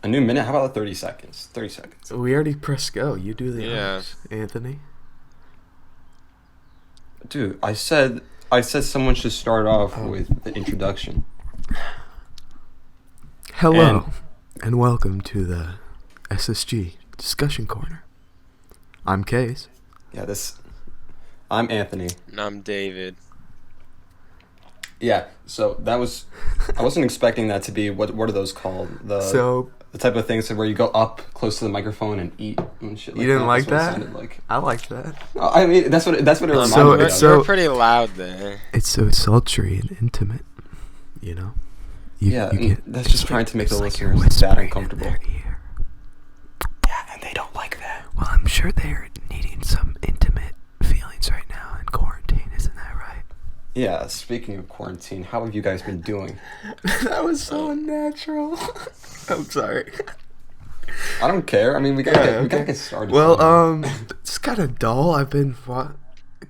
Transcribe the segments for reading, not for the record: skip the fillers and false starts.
A new minute? How about 30 seconds? 30 seconds. We already pressed go. You do the Yeah. honors, Anthony. Dude, I said someone should start off with the introduction. Hello, and welcome to the SSG Discussion Corner. I'm Case. Yeah, I'm Anthony. And I'm David. Yeah, so that was... I wasn't expecting that to be... What are those called? The type of things where you go up close to the microphone and eat and shit like that. You didn't like That's what that? it sounded like. I liked that. I mean, that's what it reminded me of. We're pretty loud there. It's so sultry and intimate, you know? That's just trying to make the listeners that uncomfortable. Yeah, and they don't like that. Well, I'm sure they're needing some intimate feelings right now in quarantine, isn't that right? Yeah, speaking of quarantine, how have you guys been doing? That was so unnatural. I'm sorry. I don't care. I mean, we gotta get started. Well, it's kind of dull. I've been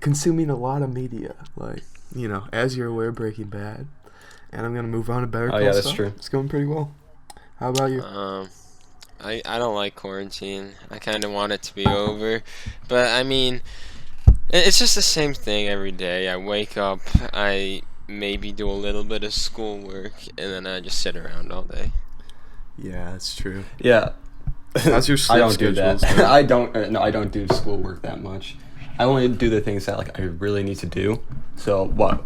consuming a lot of media, like, you know, as you're aware, Breaking Bad. And I'm gonna move on to Better Call Saul. Yeah, that's true. It's going pretty well. How about you? I don't like quarantine. I kind of want it to be over, but I mean, it's just the same thing every day. I wake up, I maybe do a little bit of schoolwork, and then I just sit around all day. Yeah, that's true. Yeah. How's your sleep I don't do that. schedules? I don't do schoolwork that much. I only do the things that like I really need to do. So what?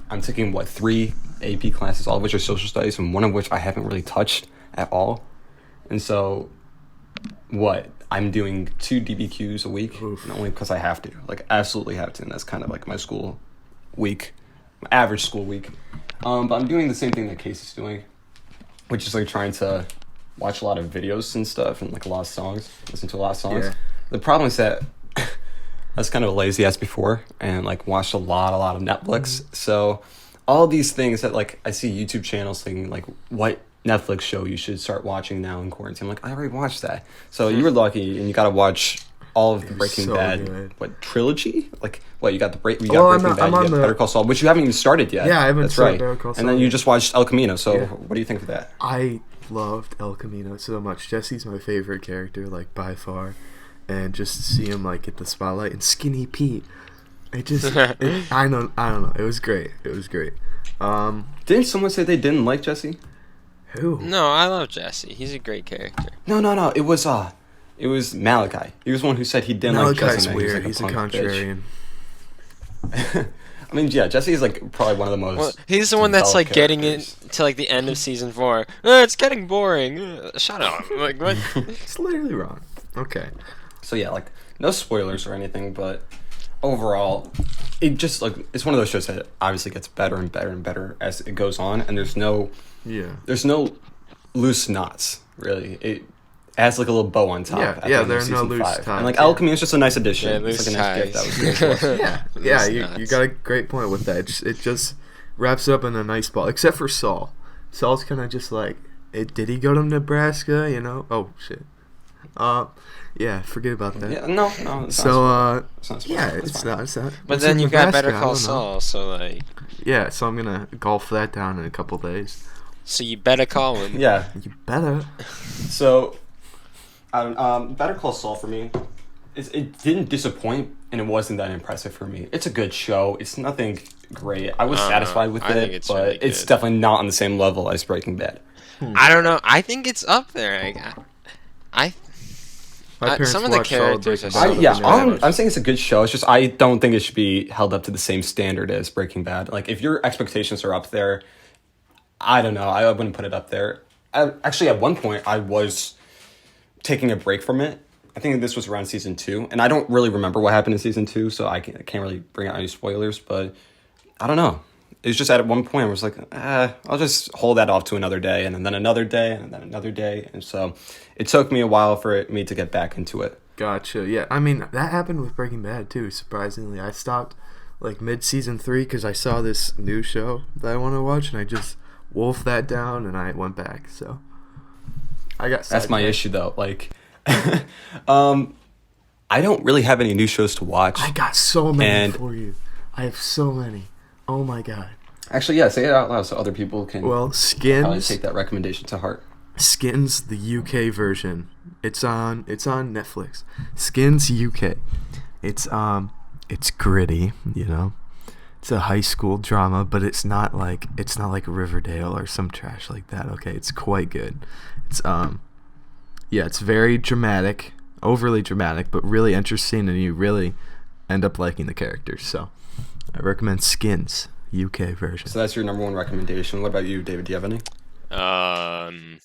I'm taking 3 AP classes, all of which are social studies, and one of which I haven't really touched at all. And so, I'm doing 2 DBQs a week, and only because I have to, like absolutely have to, and that's kind of like my school week, my average school week. But I'm doing the same thing that Casey's doing, which is like trying to watch a lot of videos and stuff, and like a lot of songs, listen to a lot of songs. Yeah. The problem is that I was kind of lazy as before, and like watched a lot of Netflix. So all these things that like I see YouTube channels saying like what Netflix show you should start watching now in quarantine. I'm like, I already watched that. So you were lucky, and you got to watch all of the Breaking Bad trilogy. Like you got Breaking Bad, you got Better Call Saul, which you haven't even started yet. Yeah, I haven't That's started right. Better Call Saul. And then you just watched El Camino. So Yeah. what do you think of that? I loved El Camino so much. Jesse's my favorite character, like by far, and just to see him like get the spotlight and Skinny Pete. I don't know. It was great. Didn't someone say they didn't like Jesse? Who? No, I love Jesse. He's a great character. No. It was Malachi. He was the one who said he didn't like Jesse. Malachi's weird. He's He's a punk contrarian. bitch. I mean, yeah, Jesse is like probably one of the most. Well, he's the one that's like developed getting characters. it to like the end of season 4. It's getting boring. Shut up. Like what? It's literally wrong. Okay. So yeah, like no spoilers or anything, but overall, it just like it's one of those shows that obviously gets better and better and better as it goes on, and there's no loose knots really. It has like a little bow on top. Yeah, at the end of there are no season loose 5. ties, And like yeah. El Camino is just a nice addition. Yeah, it's loose like a nice gift that was ties. given to us. Yeah, Loose you knots. got a great point with that. It just wraps up in a nice ball, except for Saul. Saul's kind of just like, did he go to Nebraska? You know? Oh shit. Yeah, forget about that. Yeah, no. It's So not spoilers. yeah, That's it's fine. not. But it's then in you got Nebraska, Better I Call don't know. Saul, so like, Yeah, so I'm gonna golf that down in a couple days. so you better call him. Yeah. You better. So, Better Call Saul for me, it didn't disappoint, and it wasn't that impressive for me. It's a good show. It's nothing great. I was satisfied with I think it, it's but really it's good. definitely not on the same level as Breaking Bad. I don't know. I think it's up there. My parents some of the watched all of characters Breaking are Bad, so but they never I'm watched- saying it's a good show. It's just I don't think it should be held up to the same standard as Breaking Bad. Like if your expectations are up there, I don't know. I wouldn't put it up there. Actually, at one point, I was taking a break from it. I think this was around season 2, and I don't really remember what happened in season 2, so I can't really bring out any spoilers. But I don't know. It was just at one point I was like, I'll just hold that off to another day, and then another day, and then another day, and so it took me a while for me to get back into it. Gotcha. Yeah, I mean that happened with Breaking Bad too. Surprisingly, I stopped like mid-season 3 because I saw this new show that I want to watch, and I just wolfed that down, and I went back. So I got. That's my issue though. Like, I don't really have any new shows to watch. I got so many And- for you. I have so many. Oh my god. Actually, yeah, say it out loud so other people can Well, probably Skins. take that recommendation to heart. Skins, the UK version. It's on Netflix. Skins UK. It's gritty, you know. It's a high school drama, but it's not like Riverdale or some trash like that. Okay, it's quite good. It's yeah, it's very dramatic, overly dramatic, but really interesting, and you really end up liking the characters. So I recommend Skins UK version. So that's your number one recommendation. What about you, David? Do you have any? Um,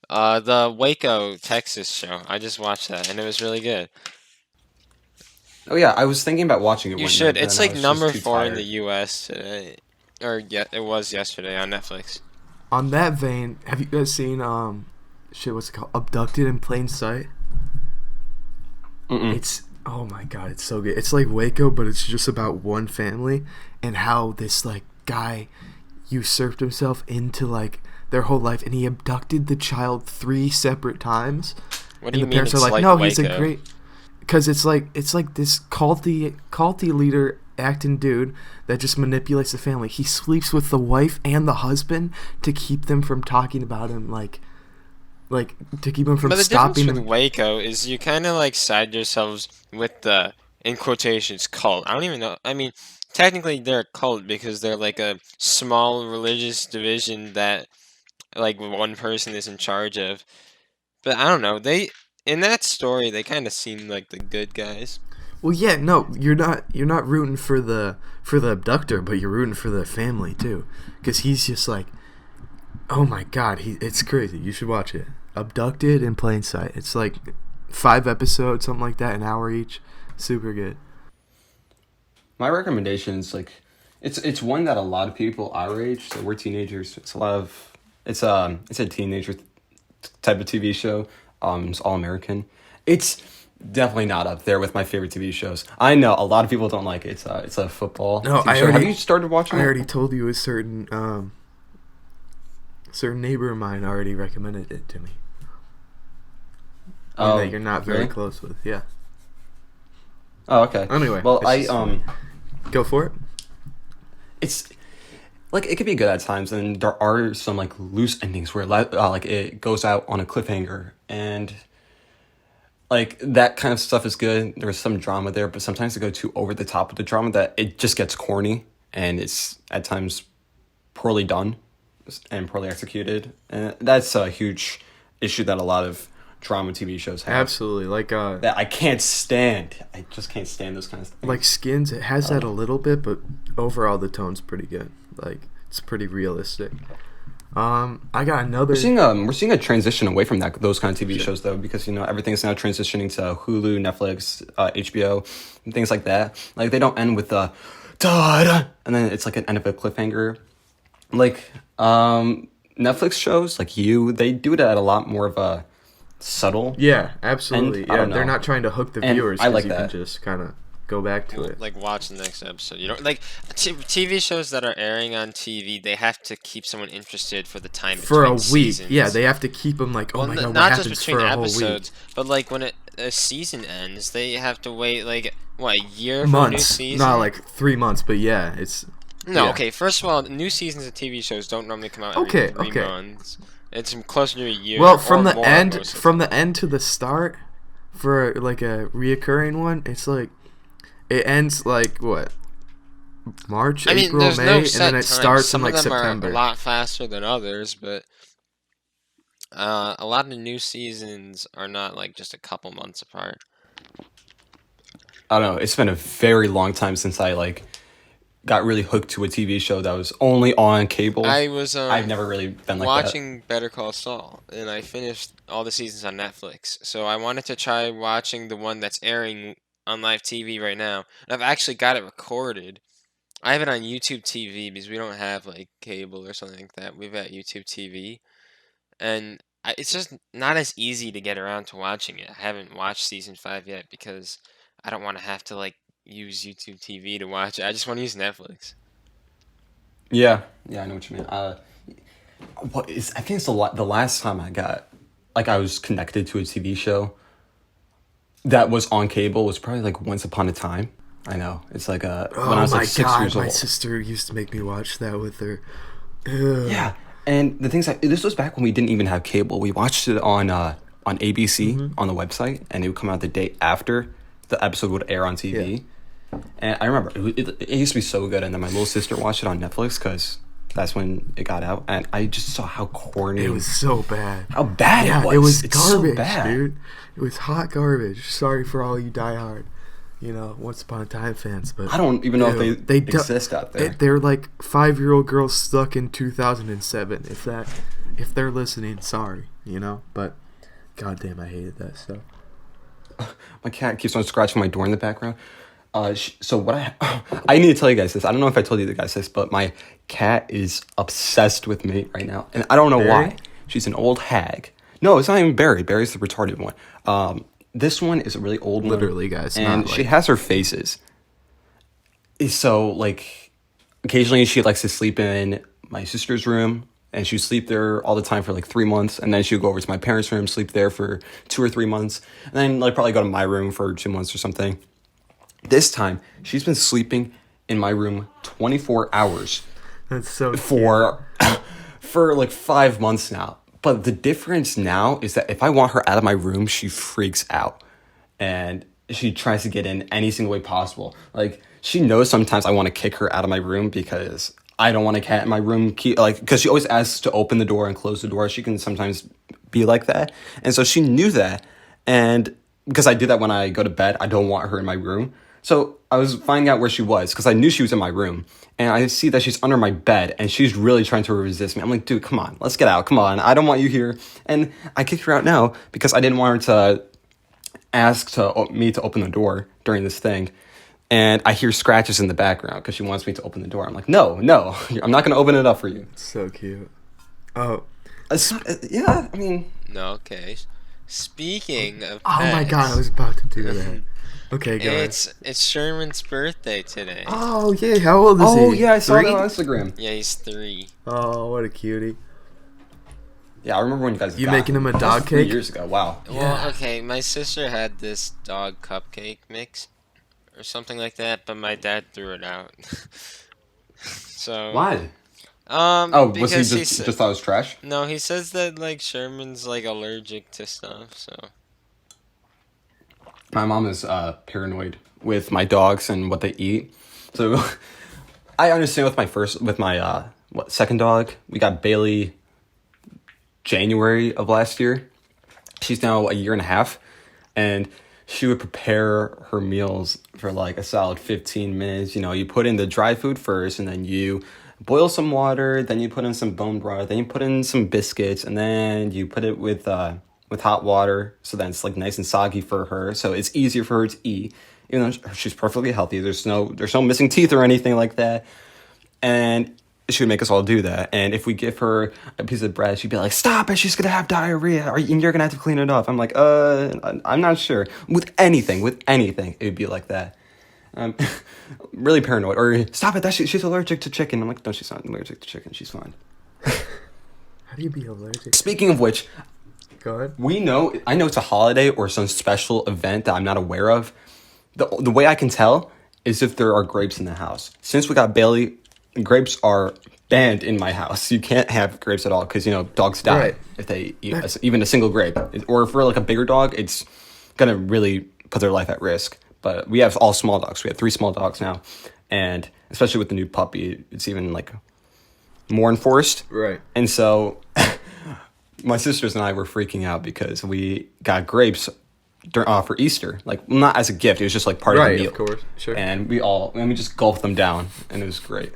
the Waco, Texas show. I just watched that and it was really good. Oh yeah, I was thinking about watching it You one should. night, but It's then I like was just number too 4 in the tired. U.S. today, or yeah, it was yesterday on Netflix. On that vein, have you guys seen shit? What's it called? Abducted in Plain Sight. Mm-mm. It's oh my god, it's so good. It's like Waco, but it's just about one family and how this like guy usurped himself into like their whole life, and he abducted the child 3 separate times. What do And you the mean parents are it's like, like no, Waco? he's a great, because it's like this culty leader acting dude that just manipulates the family. He sleeps with the wife and the husband to keep them from talking about him, like to keep him from But the difference stopping with him. Waco is you kind of like side yourselves with the, in quotations, cult. I don't even know. I mean, technically they're a cult because they're like a small religious division that like one person is in charge of. But I don't know. They, in that story they kind of seem like the good guys. Well, yeah, no, you're not rooting for the abductor, but you're rooting for the family too, because he's just like, oh my god, it's crazy. You should watch it. Abducted in Plain Sight. It's like 5 episodes, something like that, an hour each. Super good. My recommendation is like, it's one that a lot of people our age, so we're teenagers. It's a lot of it's a teenager type of TV show. It's all American. It's definitely not up there with my favorite TV shows. I know a lot of people don't like it. It's a football No, TV show. Have you started watching I it? already told you a certain neighbor of mine already recommended it to me. One that you're not very really? close with. Yeah. Oh, okay. Anyway, Well, it's just- Go for it. it's like it could be good at times, and there are some like loose endings where like it goes out on a cliffhanger, and like that kind of stuff is good. There's some drama there, but sometimes they go too over the top with the drama that it just gets corny, and it's at times poorly done and poorly executed, and that's a huge issue that a lot of drama TV shows have. Absolutely. That I can't stand. I just can't stand those kinds of things. Like Skins, it has that a little bit, but overall the tone's pretty good. Like it's pretty realistic. I got another. We're seeing a transition away from those kind of TV shows though, because everything's now transitioning to Hulu, Netflix, HBO, and things like that. Like they don't end with the da da, and then it's like an end of a cliffhanger. Like Netflix shows like they do that at a lot more of a subtle. Yeah, absolutely. And I Yeah, don't they're know. not trying to hook the And viewers. I 'Cause like you that. can just kind of go back to it. Like watch the next episode. You know, like TV shows that are airing on TV, they have to keep someone interested for the time For a between week. seasons. Yeah, they have to keep them like, oh Well, my god, what not happens just between for a whole week? episodes, but like when a season ends, they have to wait like what, a year for a new Months. season. Not like 3 months, but yeah, it's. No, yeah. okay. First of all, new seasons of TV shows don't normally come out every Okay, 3 okay. months. It's closer to a year. Well, or from the more end, most of from the end to the start, for like a reoccurring one, it's like it ends like what, March, I mean, April, there's May, no and set then it time. starts Some in like of them September. are a lot faster than others, but a lot of the new seasons are not like just a couple months apart. I don't know. It's been a very long time since I like got really hooked to a TV show that was only on cable. I was I've never really been like watching Better Call Saul, and I finished all the seasons on Netflix. So I wanted to try watching the one that's airing on live TV right now. And I've actually got it recorded. I have it on YouTube TV because we don't have like cable or something like that. We've got YouTube TV, and it's just not as easy to get around to watching it. I haven't watched season 5 yet because I don't want to have to like use YouTube TV to watch it. I just want to use Netflix. Yeah, I know what you mean. I think it's the last time I was connected to a TV show that was on cable was probably like Once Upon a Time. I know it's like when I Oh was my like 6 god, years my old. sister used to make me watch that with her. Ugh. Yeah, And the things this was back when we didn't even have cable. We watched it on ABC on the website, and it would come out the day after the episode would air on TV. Yeah. And I remember it used to be so good. And then my little sister watched it on Netflix because that's when it got out, and I just saw how corny. It was so bad. How bad it was. It was it's garbage, so bad. dude. It was hot garbage. Sorry for all you diehard, Once Upon a Time fans, but I don't even know if they exist out there. They're like 5-year-old girls stuck in 2007. If they're listening, sorry, But goddamn, I hated that stuff. My cat keeps on scratching my door in the background. So what I need to tell you guys this. I don't know if I told you guys this, but my cat is obsessed with me right now, and I don't know why. She's an old hag. No, it's not even Barry. Barry's the retarded one. This one is a really old one. Literally, guys. And she has her faces. So, occasionally she likes to sleep in my sister's room, and she'd sleep there all the time for 3 months, and then she'd go over to my parents' room, sleep there for 2 or 3 months, and then probably go to my room for 2 months or something. This time, she's been sleeping in my room 24 hours. That's so for 5 months now. But the difference now is that if I want her out of my room, she freaks out. And she tries to get in any single way possible. She knows sometimes I want to kick her out of my room because I don't want a cat in my room. Because she always asks to open the door and close the door. She can sometimes be like that. And so she knew that. And because I do that when I go to bed, I don't want her in my room. So I was finding out where she was because I knew she was in my room. And I see that she's under my bed and she's really trying to resist me. I'm like, dude, come on, let's get out. Come on. I don't want you here. And I kicked her out now because I didn't want her to ask me to open the door during this thing. And I hear scratches in the background because she wants me to open the door. I'm like, no, I'm not going to open it up for you. It's so cute. Oh. Yeah, I mean. No, okay. Speaking of Oh pets, my god, I was about to do that. Okay, guys. It's Sherman's birthday today. Oh, yeah, how old is he? Oh, yeah, I saw 3? that on Instagram. Yeah, he's 3. Oh, what a cutie. Yeah, I remember when you guys You making him a dog cake? 3 years ago, wow. Well, okay, my sister had this dog cupcake mix or something like that, but my dad threw it out. So Why? Because was he just thought it was trash? No, he says that Sherman's allergic to stuff, so. My mom is paranoid with my dogs and what they eat. So I understand with my second dog. We got Bailey January of last year. She's now a year and a half, and she would prepare her meals for a solid 15 minutes. You put in the dry food first, and then you boil some water, then you put in some bone broth, then you put in some biscuits, and then you put it with hot water, so then it's nice and soggy for her, so it's easier for her to eat. Even though she's perfectly healthy, there's no missing teeth or anything like that. And she would make us all do that. And if we give her a piece of bread, she'd be like, "Stop it! She's gonna have diarrhea, and you're gonna have to clean it up." I'm like, I'm not sure. With anything, it would be like that. Really paranoid. Or stop it! She's allergic to chicken. I'm like, no, she's not allergic to chicken. She's fine. How do you be allergic? Speaking of which. Go ahead. I know it's a holiday or some special event that I'm not aware of. The way I can tell is if there are grapes in the house. Since we got Bailey, grapes are banned in my house. You can't have grapes at all because, dogs die if they eat even a single grape. Or for a bigger dog, it's going to really put their life at risk. But we have all small dogs. We have 3 small dogs now. And especially with the new puppy, it's even more enforced. Right. And so my sisters and I were freaking out because we got grapes for Easter. Not as a gift. It was just part of the meal. Right, of course. Sure. And we just gulped them down, and it was great.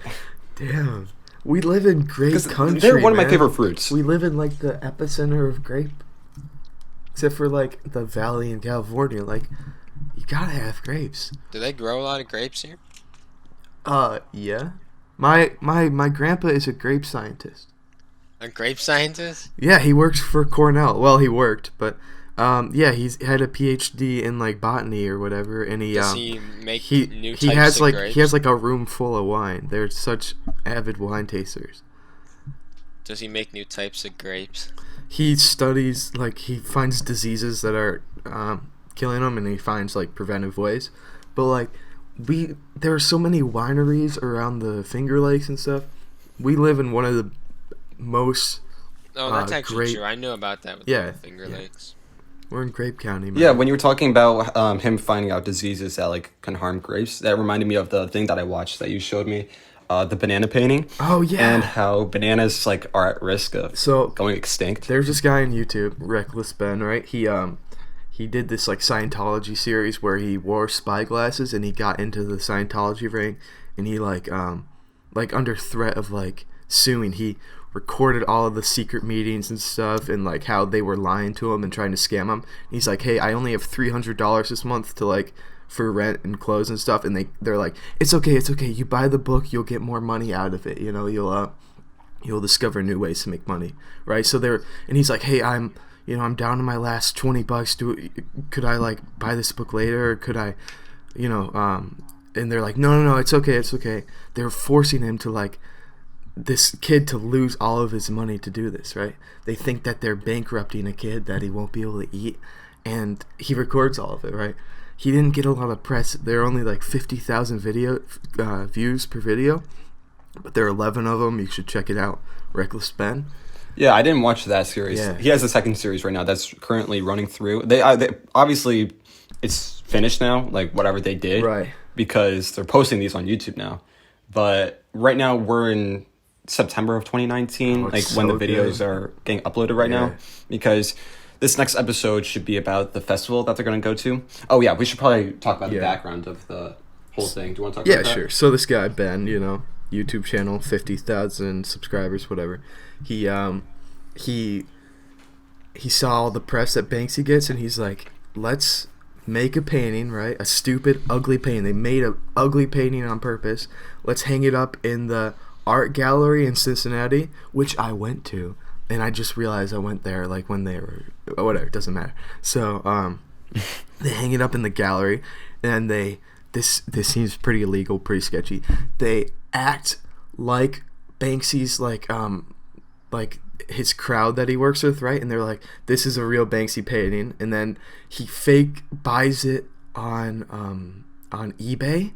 Damn. We live in grape country, they're one of my man. favorite fruits. We live in the epicenter of grape. Except for the valley in California. You gotta have grapes. Do they grow a lot of grapes here? Yeah. My grandpa is a grape scientist. A grape scientist? Yeah, he works for Cornell. Well, he worked, but yeah, he's had a PhD in botany or whatever, and Does he make new types has of grapes? he has a room full of wine. They're such avid wine tasters. Does he make new types of grapes? He studies he finds diseases that are killing them, and he finds preventive ways. But there are so many wineries around the Finger Lakes and stuff. We live in one of the most. Oh, that's actually great. true. I know about that with Yeah, the Finger yeah. Lakes. We're in Grape County, man. Yeah, when you were talking about him finding out diseases that like can harm grapes, that reminded me of the thing that I watched that you showed me, the banana painting. Oh, yeah. And how bananas like are at risk of So going extinct. there's this guy on YouTube, Reckless Ben, right? He did this like Scientology series where he wore spy glasses and he got into the Scientology ring, and he like under threat of like suing, he recorded all of the secret meetings and stuff, and like how they were lying to him and trying to scam him. He's like, hey, I only have $300 this month to like for rent and clothes and stuff, and they're like, it's okay, you buy the book, you'll get more money out of it, you'll discover new ways to make money, right? So and he's like, hey, I'm down to my last $20. Could I like buy this book later, or could I, and they're like, no, it's okay. They're forcing him to like this kid to lose all of his money to do this, right? They think that they're bankrupting a kid that he won't be able to eat, and he records all of it, right? He didn't get a lot of press. There are only like 50,000 views per video, but there are 11 of them. You should check it out. Reckless Ben. Yeah, I didn't watch that series. Yeah. He has a second series right now that's currently running through. They obviously it's finished now, like whatever they did, Right. Because they're posting these on YouTube now. But right now we're in September of 2019, Oh, like it's when the so videos good. are getting uploaded right Yeah. now, because this next episode should be about the festival that they're going to go to. Oh yeah, we should probably talk about the Yeah. background of the whole thing. Do you want to talk Yeah, about that? sure. So this guy Ben, YouTube channel, 50,000 subscribers, whatever. He saw all the press that Banksy gets, and he's like, let's make a painting, right? A stupid, ugly painting. They made an ugly painting on purpose. Let's hang it up in the art gallery in Cincinnati, which I went to, and I just realized I went there like when they were whatever. It doesn't matter. So they hang it up in the gallery, and this seems pretty illegal, pretty sketchy. They act like Banksy's like his crowd that he works with, right? And they're like, this is a real Banksy painting, and then he fake buys it on eBay,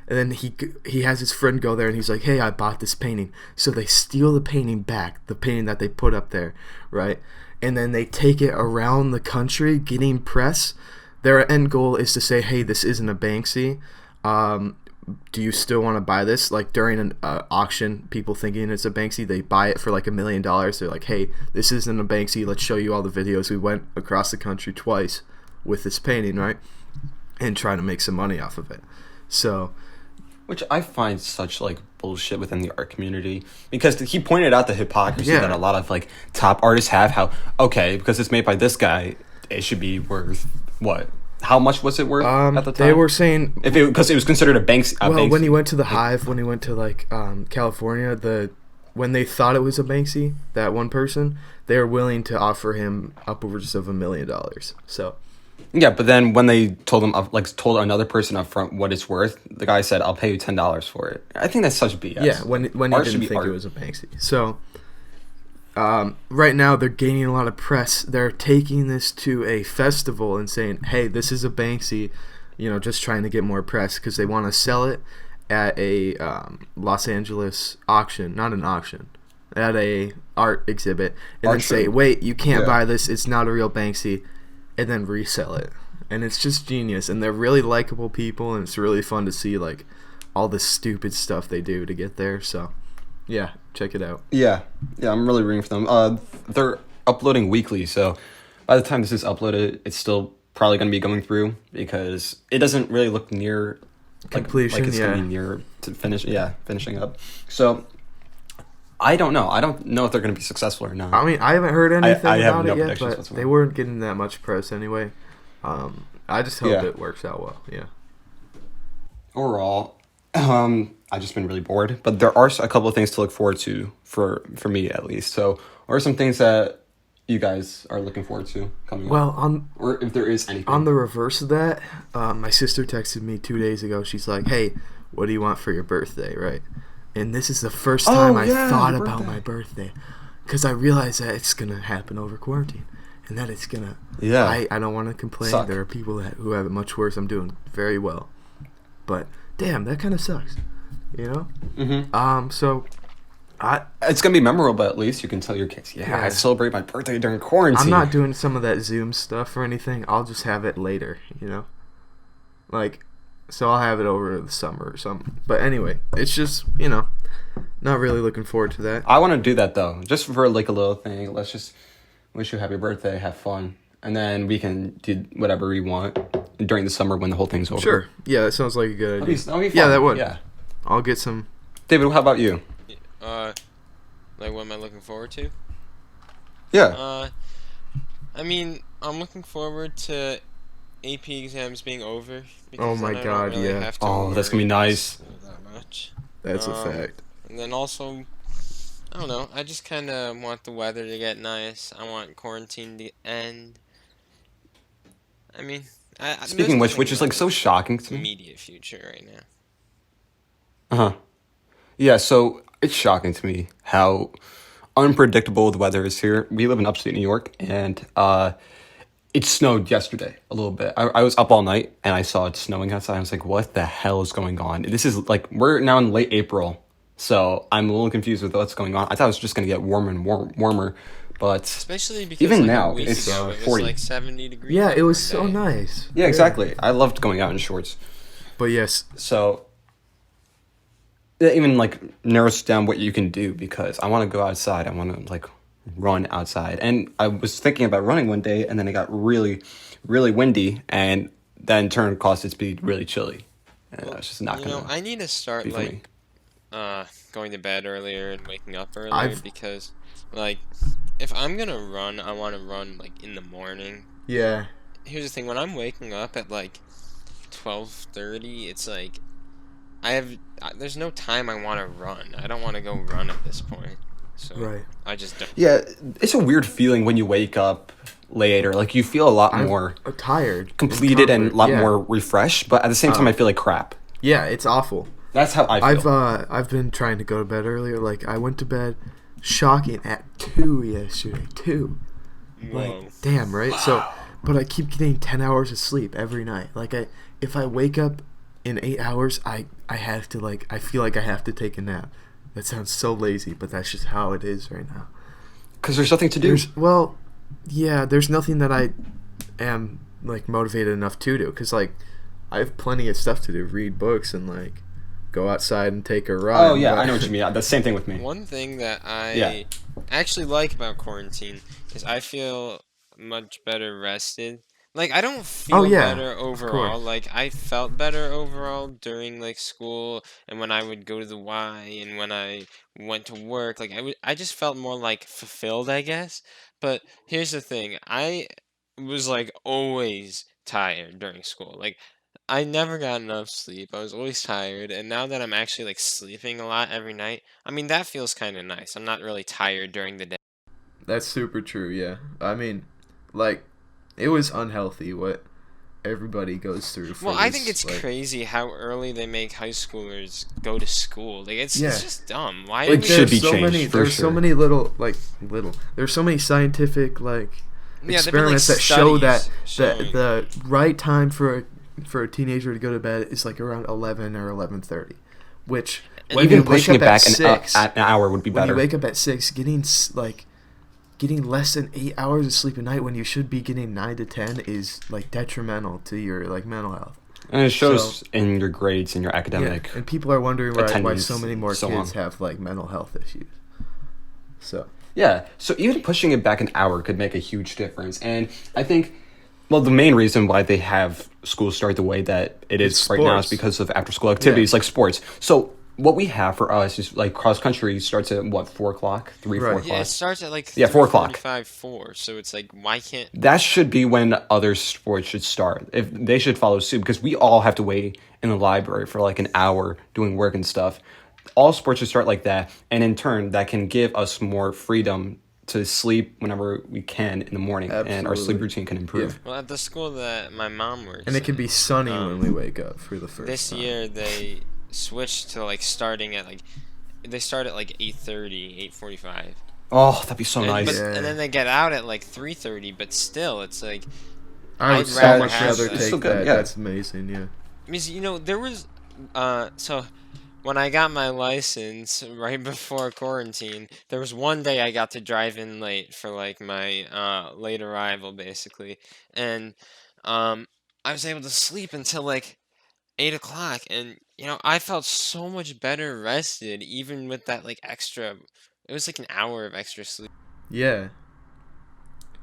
and then he has his friend go there, and he's like, hey, I bought this painting. So they steal the painting back, the painting that they put up there, right? And then they take it around the country getting press. Their end goal is to say, hey, this isn't a Banksy. Do you still want to buy this? Like during an auction, people thinking it's a Banksy, they buy it for like $1 million. They're like, hey, this isn't a Banksy. Let's show you all the videos. We went across the country twice with this painting, right? And trying to make some money off of it. So, Which I find such like bullshit within the art community, because he pointed out the hypocrisy Yeah. that a lot of like top artists have. How because it's made by this guy, it should be worth what? How much was it worth at the time? they were saying, because it was considered a Banksy. when he went to the Hive, when he went to like California, when they thought it was a Banksy, that one person, they were willing to offer him upwards of $1 million. So. Yeah, but then when they told him told another person up front what it's worth, the guy said, "I'll pay you $10 for it." I think that's such BS. Yeah, when he Art should didn't be think art. it was a Banksy. So, right now they're gaining a lot of press. They're taking this to a festival and saying, "Hey, this is a Banksy," just trying to get more press because they want to sell it at a Los Angeles auction, not an auction, at a art exhibit, and Art then say, show. "Wait, you can't Yeah. buy this. It's not a real Banksy," and then resell it. And it's just genius, and they're really likable people, and it's really fun to see like all the stupid stuff they do to get there. So, yeah, check it out. Yeah, I'm really rooting for them. They're uploading weekly, so by the time this is uploaded, it's still probably going to be going through, because it doesn't really look near Completion, like it's going to be near to finishing up. So I don't know. I don't know if they're going to be successful or not. I mean, I haven't heard anything I have about no it yet, predictions but whatsoever. they weren't getting that much press anyway. I just hope Yeah. it works out well. Yeah. Overall, I've just been really bored, but there are a couple of things to look forward to for me at least. So, what are some things that you guys are looking forward to coming up? Well, Or if there is anything. on the reverse of that, my sister texted me 2 days ago. She's like, "Hey, what do you want for your birthday?" Right? And this is the first time I thought your about birthday. my birthday, because I realized that it's gonna happen over quarantine, and that it's gonna. Yeah. I don't want to complain. Suck. There are people who have it much worse. I'm doing very well, but damn, that kind of sucks. Mm-hmm. So It's gonna be memorable. At least you can tell your kids, yeah, I Yeah. celebrate my birthday during quarantine. I'm not doing some of that Zoom stuff or anything. I'll just have it later, you know? Like, so I'll have it over the summer or something. But anyway, it's just, not really looking forward to that. I want to do that though, just for like a little thing. Let's just wish you a happy birthday, have fun, and then we can do whatever we want during the summer when the whole thing's over. Sure. Yeah, that sounds like a good idea. That'll be fun. Yeah, that would. Yeah. I'll get some. David, how about you? Like what am I looking forward to? Yeah. I mean, I'm looking forward to AP exams being over. Oh Because my then I God, don't really yeah. have to Oh, that's gonna be worry nice. that much. That's a Um, fact. And then also, I don't know. I just kind of want the weather to get nice. I want quarantine to end. I mean, Speaking of which is like so shocking to me. immediate future right now. Uh huh. Yeah. So it's shocking to me how unpredictable the weather is here. We live in upstate New York, and it snowed yesterday a little bit. I was up all night and I saw it snowing outside. I was like, what the hell is going on? This is like, we're now in late April. So I'm a little confused with what's going on. I thought it was just going to get warmer and warmer. But Especially because even like now, a week it's ago, it 40. was like 70 degrees. Yeah, it was one so day. nice. Yeah, exactly. I loved going out in shorts. But yes, So that even like narrows down what you can do because I want to go outside. I want to like run outside. And I was thinking about running one day and then it got really, really windy and then turned caused it to be really chilly. And I was just not You going know, I need to start be for me. like going to bed earlier and waking up earlier I've- because like if I'm gonna run, I want to run like in the morning. yeah. Here's the thing: when I'm waking up at like 12:30, it's like there's no time I want to run. I don't want to go run at this point. So Right. I just don't. Yeah, it's a weird feeling when you wake up later. Like you feel a lot more Tired. completed and a lot yeah. more refreshed, but at the same time I feel like crap. Yeah, it's awful. That's how I feel. I've been trying to go to bed earlier. Like I went to bed shocking at 2 yesterday. 2. Whoa. Like damn, right? So but I keep getting 10 hours of sleep every night. Like if I wake up in 8 hours, I have to like I feel like I have to take a nap. That sounds so lazy, but that's just how it is right now. Because there's nothing to do. There's nothing that I am like motivated enough to do because like I have plenty of stuff to do, read books and like go outside and take a ride. Oh yeah, but- I know what you mean. Yeah, the same thing with me. One thing that I Yeah. actually like about quarantine is I feel much better rested. Like I don't feel Oh, yeah, better of overall. course. Like I felt better overall during like school and when I would go to the Y and when I went to work. Like I just felt more like fulfilled, I guess. But here's the thing: I was like always tired during school. Like I never got enough sleep. I was always tired, and now that I'm actually like sleeping a lot every night, I mean that feels kind of nice. I'm not really tired during the day. That's super true, yeah. I mean, like, it was unhealthy what everybody goes through. For Well, I this, think it's like, crazy how early they make high schoolers go to school. Like it's Yeah. just dumb. Why It do we should there's be so changed, many. for There's so sure. many there's so many scientific like Yeah, there've been, like, experiments that show that studies showing- the right time for a teenager to go to bed is like around 11 or 11:30, which And when Even you wake pushing up it back at 6, an hour would be when better. you wake up at 6, getting less than 8 hours of sleep a night when you should be getting 9 to 10 is like detrimental to your like mental health. And it shows in your grades and your Yeah, academic. and people are wondering why attendance, so many more so kids on. have like mental health issues. So Yeah, so even pushing it back an hour could make a huge difference. And I think, well, the main reason why they have school start the way that it is It's right now is sports. because of after school activities like sports. So what we have for us is like cross country starts at what, 4 o'clock, 3, Right. 4 Yeah, o'clock. it starts at like Yeah, 4 o'clock. 3:45, 4. So it's like why can't That should be when other sports should start. If they should follow suit, because we all have to wait in the library for like an hour doing work and stuff. All sports should start like that, and in turn, that can give us more freedom to sleep whenever we can in the morning, and our sleep Absolutely. routine can improve. well at the school that my mom works and it can in, be sunny Um, when we wake up for the first this time. year they switched to like starting at like they start at like 8:30, 8:45. Oh, that'd be so And, nice. but, Yeah. and then they get out at like 3:30, but still it's like I would I'd so rather much have rather that. take It's still good, that. yeah. That's amazing. Yeah. because there was so when I got my license right before quarantine, there was one day I got to drive in late for like my late arrival basically, and um, I was able to sleep until like 8 o'clock, and I felt so much better rested even with that like extra. It was like an hour of extra sleep, Yeah.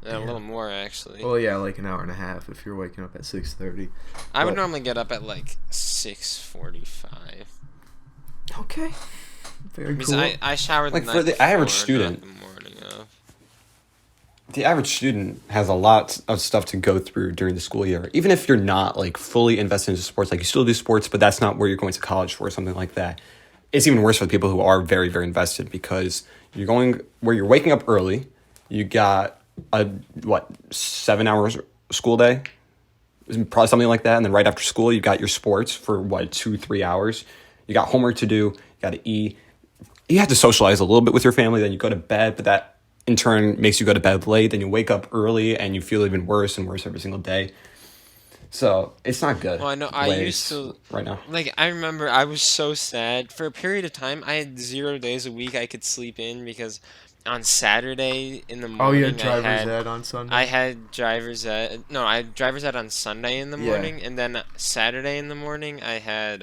a little Damn. more actually. Well, yeah, like an hour and a half if you're waking up at 6:30. I would But normally get up at like 6:45. okay, very Because cool. I showered the Like for night the average before, not student, the morning of. the average student has a lot of stuff to go through during the school year. Even if you're not like fully invested into sports, like you still do sports, but that's not where you're going to college for, or something like that. It's even worse for the people who are very, very invested because you're going where you're waking up early. You got a what 7 hours school day, probably something like that, and then right after school you got your sports for what 2 3 hours. You got homework to do. You got to eat. You have to socialize a little bit with your family. Then you go to bed, but that in turn makes you go to bed late. Then you wake up early and you feel even worse and worse every single day. So it's not good Well, I know the I way used it's to, right now. like, I remember I was so sad. For a period of time, I had 0 days a week I could sleep in because on Saturday in the Oh, you had morning driver's ed on I Sunday? had driver's ed. No, I had driver's ed on Sunday in the Yeah. morning, and then Saturday in the morning I had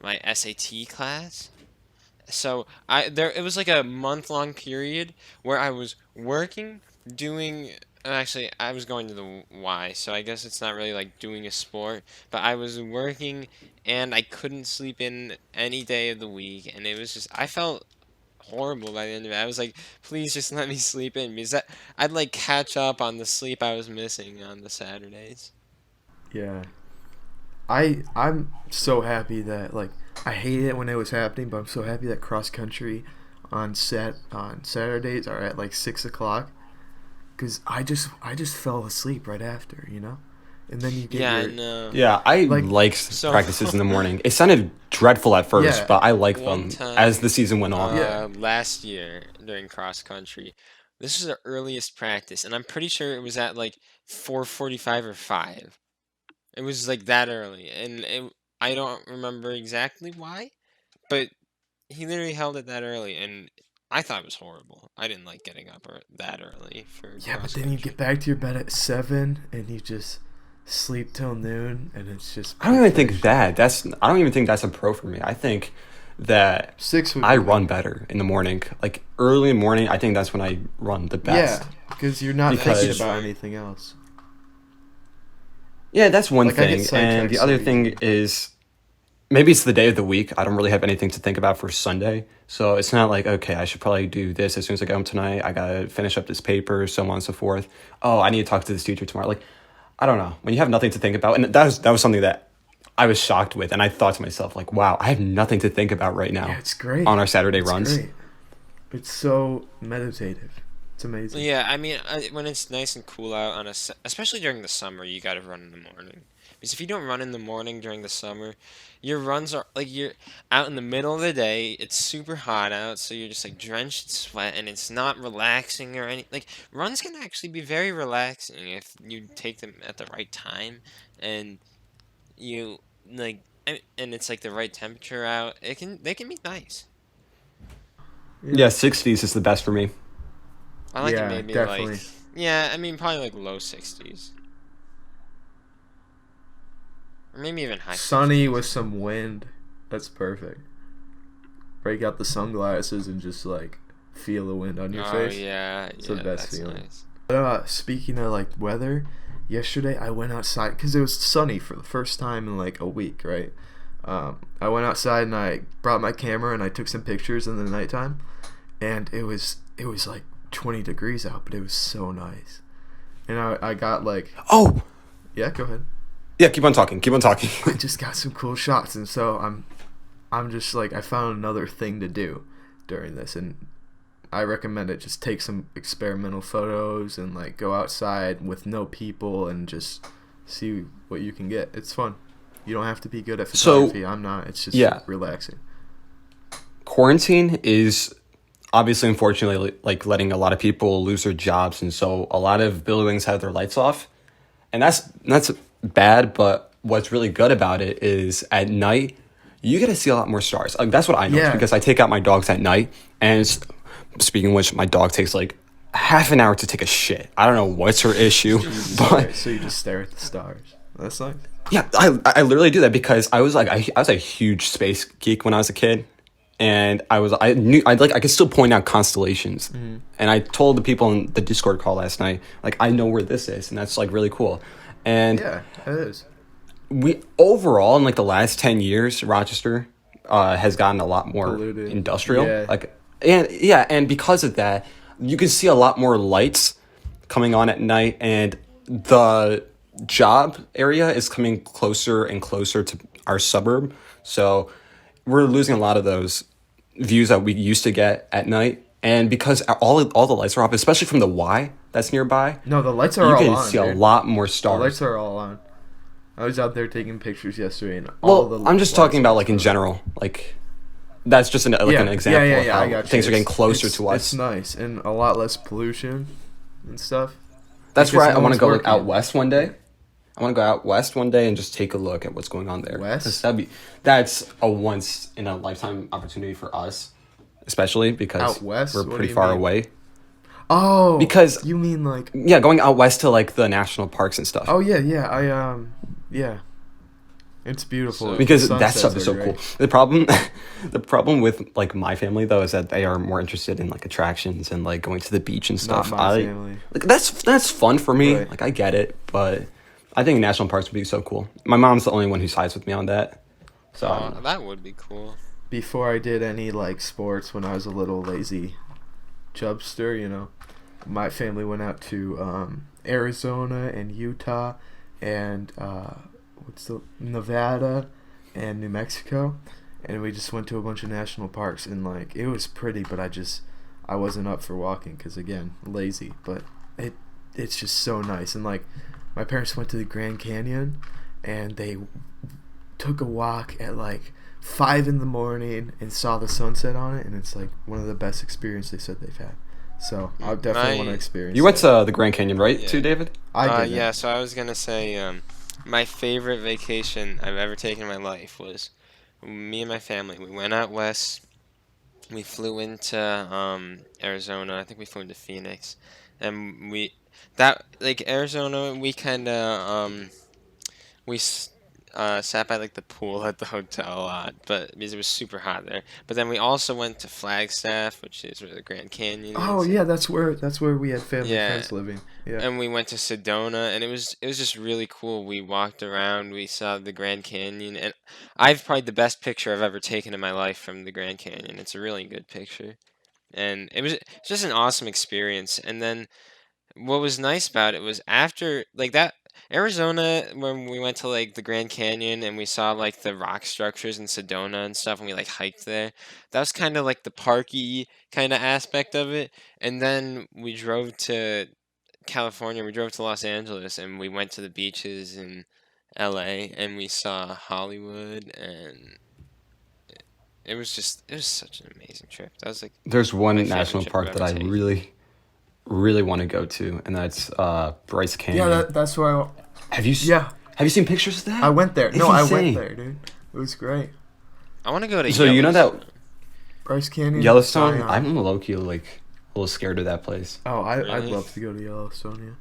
my SAT class. So it was like a month-long period where I was working, doing actually I was going to the Y, so I guess it's not really like doing a sport, but I was working and I couldn't sleep in any day of the week, and it was just I felt horrible by the end of it. I was like, please just let me sleep in because I'd like catch up on the sleep I was missing on the Saturdays. Yeah. I'm so happy that like I hate it when it was happening, but I'm so happy that cross country on Saturdays are at like 6 o'clock because I just fell asleep right after, and then you get Yeah, I your know. Yeah, I like liked So practices in the morning. It sounded dreadful at first, yeah but I liked one them as the time, season went on. yeah last year during cross country, this was the earliest practice, and I'm pretty sure it was at like 4:45 or 5. It was like that early, and I don't remember exactly why, but he literally held it that early, and I thought it was horrible. I didn't like getting up that early for yeah, but cross then you get country. back to your bed at 7 and you just sleep till noon and it's just I don't even think perfection. that that's. I don't even think that's a pro for me. I think that 6 would I be run better. better in the morning. Like early in the morning, I think that's when I run the best Yeah, because you're not That's thinking because about true. anything else. yeah, that's one Like I get thing, and sidetracked the so other thing easy. is maybe it's the day of the week. I don't really have anything to think about for Sunday. So it's not like, okay, I should probably do this as soon as I get home tonight. I gotta finish up this paper, so on and so forth. Oh, I need to talk to this teacher tomorrow. Like, I don't know. When you have nothing to think about, and that was something that I was shocked with, and I thought to myself, like, wow, I have nothing to think about right Yeah, now it's great. on our Saturday It's runs. great. It's so meditative. It's amazing. Yeah, I mean, when it's nice and cool out especially during the summer, you gotta run in the morning. Because if you don't run in the morning during the summer, your runs are like you're out in the middle of the day. It's super hot out, so you're just like drenched in sweat, and it's not relaxing or any. Like runs can actually be very relaxing if you take them at the right time, and you and it's like the right temperature out. They can be nice. Yeah. Yeah, 60s is the best for me. I like it Yeah, maybe like, definitely. yeah, I mean probably like low 60s. Or maybe even high Sunny with 50s. some wind. That's perfect. Break out the sunglasses and just like feel the wind on your Oh face. yeah, It's the yeah, best that's feeling. nice. But speaking of like weather, yesterday I went outside because it was sunny for the first time in like a week, right? I went outside and I brought my camera and I took some pictures in the nighttime, and it was like 20 degrees out, but it was so nice. And I got like, Oh, yeah, go ahead. yeah, keep on talking. Keep on talking. I just got some cool shots, and so I'm just like I found another thing to do during this, and I recommend it. Just take some experimental photos and like go outside with no people and just see what you can get. It's fun. You don't have to be good at So, photography. I'm not. It's just yeah, relaxing. quarantine is obviously, unfortunately, like letting a lot of people lose their jobs, and so a lot of buildings have their lights off, and that's bad. But what's really good about it is at night you get to see a lot more stars. Like that's what I know Yeah. because I take out my dogs at night, and speaking of which, my dog takes like half an hour to take a shit. I don't know what's her issue, but So you just stare at the stars. That's like. yeah, I literally do that because I was like I was a huge space geek when I was a kid, and I could still point out constellations, and I told the people in the Discord call last night like I know where this is, and that's like really cool, and Yeah, it is. we overall in like the last 10 years, Rochester has gotten a lot more Polluted. industrial, Yeah. like and because of that, you can see a lot more lights coming on at night, and the job area is coming closer and closer to our suburb, so we're losing a lot of those views that we used to get at night, and because all the lights are off, especially from the Y that's nearby, No, the lights are you all can on. see a dude. lot more The stars. lights are all on. I was out there taking pictures yesterday, and all Well, the. I'm just lights talking about are like in on. general, like that's just an example Yeah, of how I got you. things are getting It's- closer it's- to us. It's nice and a lot less pollution and stuff. That's because why I no want to one's go like, out working. west one day. I want to go out west one day and just take a look at what's going on there. West? 'Cause that's a once in a lifetime opportunity for us, especially because Out west? we're What do pretty you far mean? away. Oh, Because- you mean like? Yeah, going out west to like the national parks and stuff. Oh yeah, yeah. It's beautiful. So- Because The that stuff sunsets is so are cool. great. The problem with like my family though is that they are more interested in like attractions and like going to the beach and Not stuff. my family. Like that's fun for me. Right. Like I get it, but I think national parks would be so cool. My mom's the only one who sides with me on that. So Oh, that would be cool. Before I did any like sports, when I was a little lazy chubster, my family went out to Arizona and Utah and Nevada and New Mexico, and we just went to a bunch of national parks, and like it was pretty, but I wasn't up for walking because again lazy, but it's just so nice. And like my parents went to the Grand Canyon and they took a walk at like 5 in the morning and saw the sunset on it, and it's like one of the best experiences they said they've had. So I definitely want to experience. you went that. to the Grand Canyon, right? Yeah. Too, David? I did. Yeah, so I was gonna say, my favorite vacation I've ever taken in my life was me and my family. We went out west. We flew into Arizona. I think we flew into Phoenix, and Arizona. We kind of sat by like the pool at the hotel a lot, but because it was super hot there. But then we also went to Flagstaff, which is where the Grand Canyon is. Oh yeah, that's where we had family Yeah. friends living. Yeah. And we went to Sedona, and it was just really cool. We walked around, we saw the Grand Canyon, and I've probably the best picture I've ever taken in my life from the Grand Canyon. It's a really good picture, and it's just an awesome experience. And then what was nice about it was after like that Arizona, when we went to like the Grand Canyon and we saw like the rock structures in Sedona and stuff, and we like hiked there. That was kind of like the parky kind of aspect of it. And then we drove to California, we drove to Los Angeles, and we went to the beaches in LA, and we saw Hollywood, and it was such an amazing trip. That was like There's one my favorite national trip park I've that I ever taken. really want to go to, and that's Bryce Canyon. Yeah, that's where have you have you seen pictures of that? I went there. It's No, I insane. went there, dude. It was great. I want to go to So you know that Yellowstone. Bryce Canyon. Yellowstone? Zion. I'm low-key like a little scared of that place. Oh, I'd Really? love to go to Yellowstone.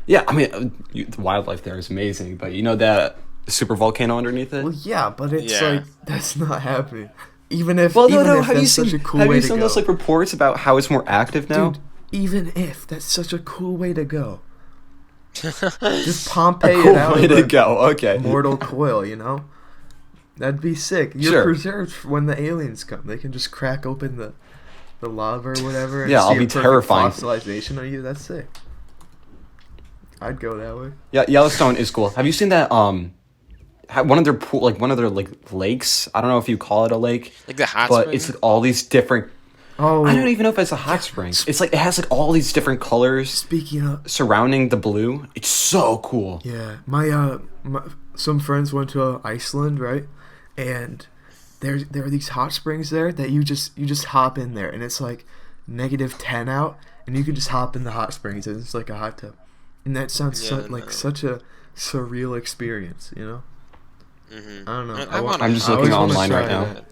Yeah, I mean the wildlife there is amazing, but you know that super volcano underneath it. Well, yeah, but it's Yeah. like that's not happening. Even if Well, even if have you that's seen such a cool have way you to seen go. those like reports about how it's more active now? Dude, even if that's such a cool way to go. Just A Pompeii cool it out way of to the go. Okay. mortal coil, That'd be sick. You're Sure. preserved for when the aliens come. They can just crack open the lava or whatever. And Yeah, see I'll a be perfect terrifying. Fossilization of you. That's sick. I'd go that way. Yeah, Yellowstone is cool. Have you seen that? One of their lakes. I don't know if you call it a lake, Like the hot but spring? it's like all these different. Oh, I don't even know if it's a hot spring. It's like it has like all these different colors speaking of, surrounding the blue. It's so cool. yeah, my some friends went to Iceland, right? And there are these hot springs there that you just hop in there, and it's like -10 out, and you can just hop in the hot springs, and it's like a hot tub, and that sounds Yeah, like no. such a surreal experience, I don't know. I want. I'm just I looking always wanna online right try now. that.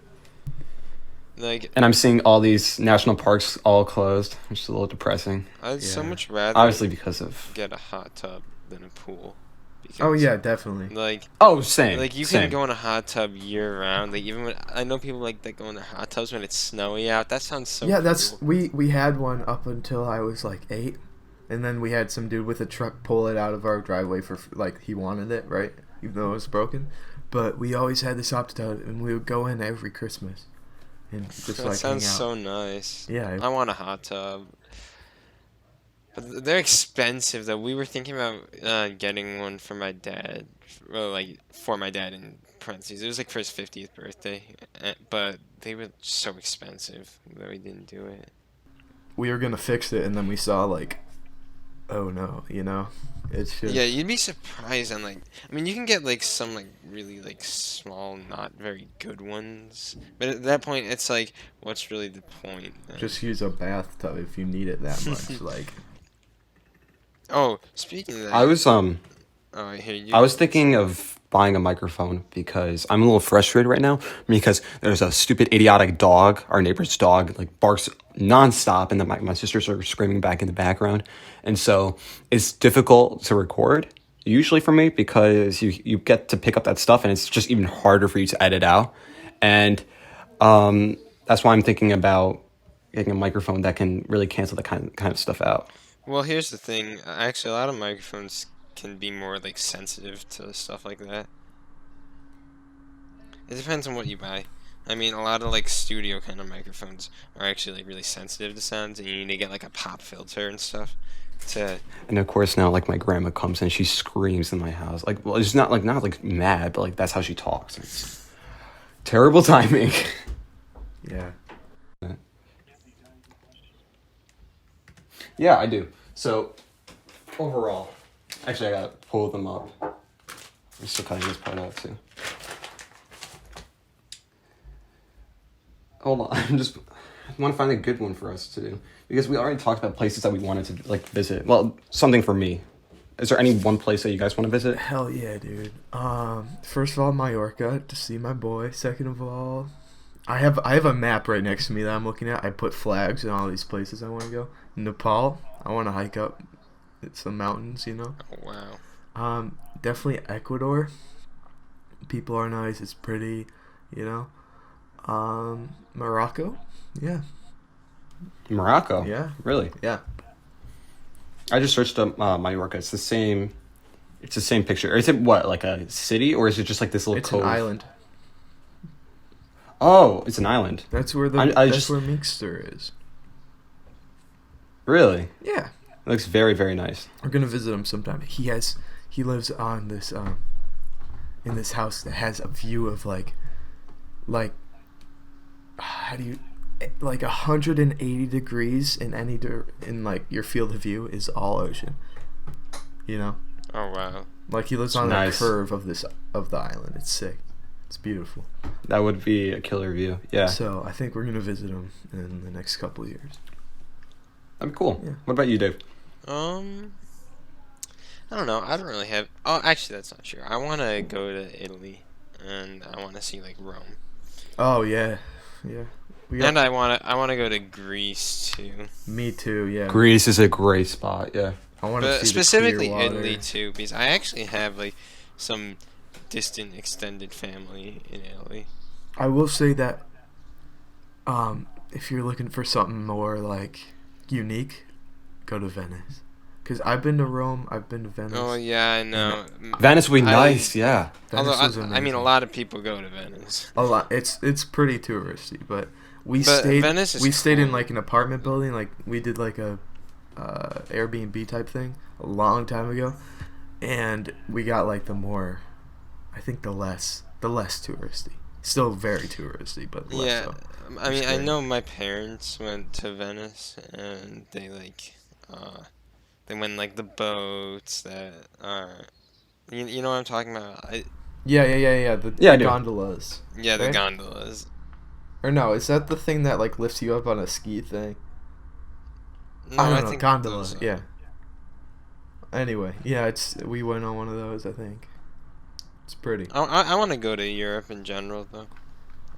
Like, And I'm seeing all these national parks all closed, which is a little depressing. I'd so Yeah. much rather Obviously because of. get a hot tub than a pool. Because, Oh yeah, definitely. Like, Oh, same. you same. can go in a hot tub year round. Like, even when I know people like that go in their hot tubs when it's snowy out. That sounds so. Yeah, that's cool. we had one up until I was like 8, and then we had some dude with a truck pull it out of our driveway for like he wanted it, right? Even though it was broken. But we always had this hot tub, and we would go in every Christmas and just That like hang sounds out. so nice. Yeah, I want a hot tub. But they're expensive though. We were thinking about getting one for my dad. Well, like for my dad in parentheses. It was like for his 50th birthday. But they were so expensive that we didn't do it. we were gonna fix it, and then we saw like, oh no, it's just Yeah, you'd be surprised on like I mean you can get like some like really like small, not very good ones. But at that point it's like what's really the point then? just use a bathtub if you need it that much. Like, Oh, speaking of that, I was oh here you I was thinking of buying a microphone because I'm a little frustrated right now because there's a stupid idiotic dog, our neighbor's dog, like barks nonstop, and then my sisters are screaming back in the background, and so it's difficult to record usually for me because you get to pick up that stuff and it's just even harder for you to edit out, and that's why I'm thinking about getting a microphone that can really cancel that kind of stuff out. Well, here's the thing. Actually, a lot of microphones can be more like sensitive to stuff like that. It depends on what you buy. I mean, a lot of like studio kind of microphones are actually like really sensitive to sounds, and you need to get like a pop filter and stuff to. And of course now like my grandma comes and she screams in my house. Like, well, it's not like mad, but like that's how she talks. It's terrible timing. yeah. Yeah, I do. So overall, actually I gotta pull them up. I'm still cutting this part out too. Hold on, I want to find a good one for us to do because we already talked about places that we wanted to like visit. Well, something for me. Is there any one place that you guys want to visit? Hell yeah, dude. First of all, Mallorca to see my boy. Second of all, I have a map right next to me that I'm looking at. I put flags in all these places I want to go. Nepal, I want to hike up some mountains, Oh wow. Definitely Ecuador. People are nice. It's pretty, you know. Morocco, yeah, Morocco. Yeah. Really? yeah. I just searched up Mallorca. It's the same. It's the same picture. Is it what, like a city, or is it just like this little It's cove? an island. Oh, it's an island. That's where just- where Meekster is. Really? Yeah, It looks very, very nice. we're gonna visit him sometime. He lives on this in this house that has a view of like how do you like 180 degrees in in like your field of view is all ocean. You know, Oh wow. like he lives It's on nice. the curve of the island. It's sick. It's beautiful. That would be a killer view. Yeah. So I think we're gonna visit him in the next couple of years. That'd be cool. Yeah. What about you, Dave? I don't know. I don't really have. Oh, actually, that's not true. I want to go to Italy, and I want to see like Rome, Oh yeah, yeah. and I want to go to Greece too. Me too. Yeah. Greece is a great spot. Yeah. I want to But see specifically the clear Italy water. too, because I actually have like some distant extended family in Italy. I will say that if you're looking for something more like unique, go to Venice. Cause I've been to Rome, I've been to Venice. Oh yeah, I know. Venice would be I- nice. Yeah. Although Venice was I mean, amazing. a lot of people go to Venice. A lot. It's pretty touristy, but we But stayed. Venice is we stayed in cool. like an apartment building. Like we did like a Airbnb type thing a long time ago, and we got like the more, I think the less touristy. Still very touristy, but less Yeah, so. I mean, It's I great. know my parents went to Venice, and they like, they went like the boats that are, you know what I'm talking about? Yeah. The, Yeah, I the do. gondolas. Yeah, the Right? gondolas. Or no, is that the thing that like lifts you up on a ski thing? No, I don't know. think Gondola. those are- Yeah. Anyway, yeah, we went on one of those, I think. It's pretty. I want to go to Europe in general, though.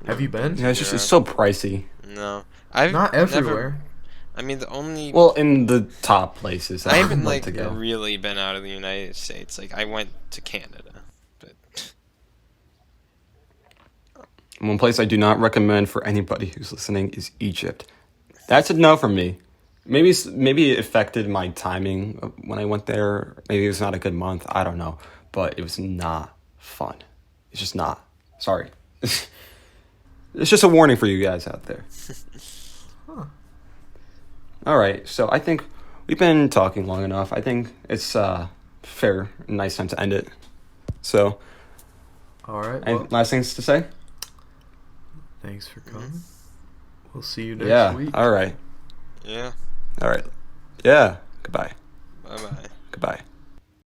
Have you been? Yeah, it's so pricey. No, I've Not everywhere. I mean, the only Well, in the top places, I haven't like like to go. really been out of the United States. Like I went to Canada, but One place I do not recommend for anybody who's listening is Egypt. That's a no for me. Maybe it affected my timing of when I went there. Maybe it was not a good month. I don't know, but it was not fun. It's just not. Sorry. It's just a warning for you guys out there. Huh. All right, so I think we've been talking long enough. I think it's fair and nice time to end it. So, All right. any Well, last things to say? thanks for coming. We'll see you next Yeah. week. All right. yeah. All right. Yeah. Goodbye. Bye bye. Goodbye.